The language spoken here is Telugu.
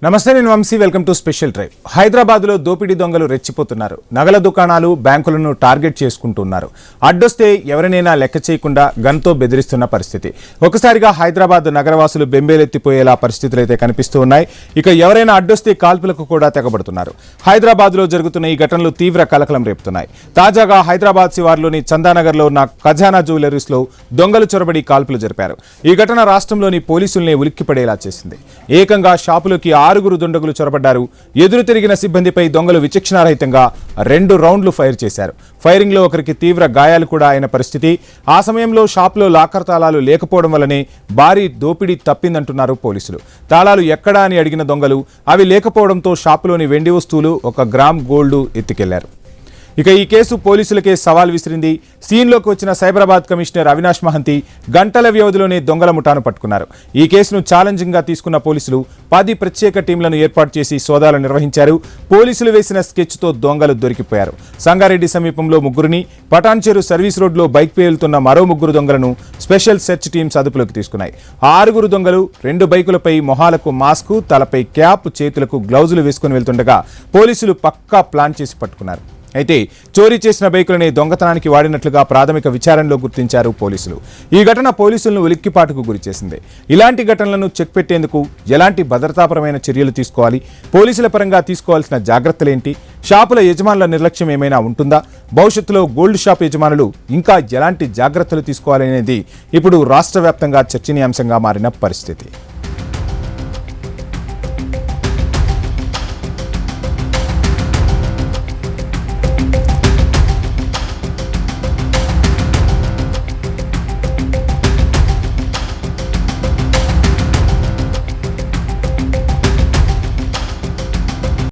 నమస్తే, నేను Vamshi. Welcome to special drive. హైదరాబాద్లో దోపిడీ దొంగలు రెచ్చిపోతున్నారు. నగల దుకాణాలు, బ్యాంకులను టార్గెట్ చేసుకుంటున్నారు. అడ్డొస్తే ఎవరినైనా లెక్క చేయకుండా గన్తో బెదిరిస్తున్న పరిస్థితి. ఒకసారిగా హైదరాబాద్ నగరవాసులు బెంబేలెత్తిపోయేలా పరిస్థితులు అయితే కనిపిస్తూ ఉన్నాయి. ఇక ఎవరైనా అడ్డొస్తే కాల్పులకు కూడా తెగబడుతున్నారు. హైదరాబాద్లో జరుగుతున్న ఈ ఘటనలు తీవ్ర కలకలం రేపుతున్నాయి. తాజాగా హైదరాబాద్ శివార్లోని చందానగర్లో ఉన్న ఖజానా జ్యువెలరీస్లో దొంగలు చొరబడి కాల్పులు జరిపారు. ఈ ఘటన రాష్ట్రంలోని పోలీసుల్ని ఉలిక్కిపడేలా చేసింది. ఏకంగా షాపులోకి 6 దుండగులు చొరబడ్డారు. ఎదురు తిరిగిన సిబ్బందిపై దొంగలు విచక్షణారహితంగా 2 రౌండ్లు ఫైర్ చేశారు. ఫైరింగ్ లో ఒకరికి తీవ్ర గాయాలు కూడా అయిన పరిస్థితి. ఆ సమయంలో షాపులో లాకర్ తాళాలు లేకపోవడం వల్లనే భారీ దోపిడీ తప్పిందంటున్నారు పోలీసులు. తాళాలు ఎక్కడా అని అడిగిన దొంగలు అవి లేకపోవడంతో షాపులోని వెండి వస్తువులు 1 గ్రామ్ గోల్డ్ ఎత్తుకెళ్లారు. ఇక ఈ కేసు పోలీసులకే సవాల్ విసిరింది. సీన్లోకి వచ్చిన సైబరాబాద్ కమిషనర్ అవినాష్ మహంతి గంటల వ్యవధిలోనే దొంగల ముఠాను పట్టుకున్నారు. ఈ కేసును ఛాలెంజింగ్ గా తీసుకున్న పోలీసులు 10 ప్రత్యేక టీంలను ఏర్పాటు చేసి సోదాలు నిర్వహించారు. పోలీసులు వేసిన స్కెచ్తో దొంగలు దొరికిపోయారు. సంగారెడ్డి సమీపంలో 3ని, పటాన్చెరు సర్వీస్ రోడ్లో బైక్ పేలుతున్న మరో 3 దొంగలను స్పెషల్ సెర్చ్ టీమ్స్ అదుపులోకి తీసుకున్నాయి. 6 దొంగలు 2 బైకులపై మొహాలకు మాస్కు, తలపై క్యాప్, చేతులకు గ్లౌజులు వేసుకుని వెళ్తుండగా పోలీసులు పక్కా ప్లాన్ చేసి పట్టుకున్నారు. అయితే చోరీ చేసిన బైకులని దొంగతనానికి వాడినట్లుగా ప్రాథమిక విచారణలో గుర్తించారు పోలీసులు. ఈ ఘటన పోలీసులను ఉలిక్కిపాటుకు గురిచేసింది. ఇలాంటి ఘటనలను చెక్ పెట్టేందుకు ఎలాంటి భద్రతాపరమైన చర్యలు తీసుకోవాలి, పోలీసుల పరంగా తీసుకోవాల్సిన జాగ్రత్తలేంటి, షాపుల యజమానుల నిర్లక్ష్యం ఏమైనా ఉంటుందా, భవిష్యత్తులో గోల్డ్ షాప్ యజమానులు ఇంకా ఎలాంటి జాగ్రత్తలు తీసుకోవాలనేది ఇప్పుడు రాష్ట్ర వ్యాప్తంగా చర్చనీయాంశంగా మారిన పరిస్థితి.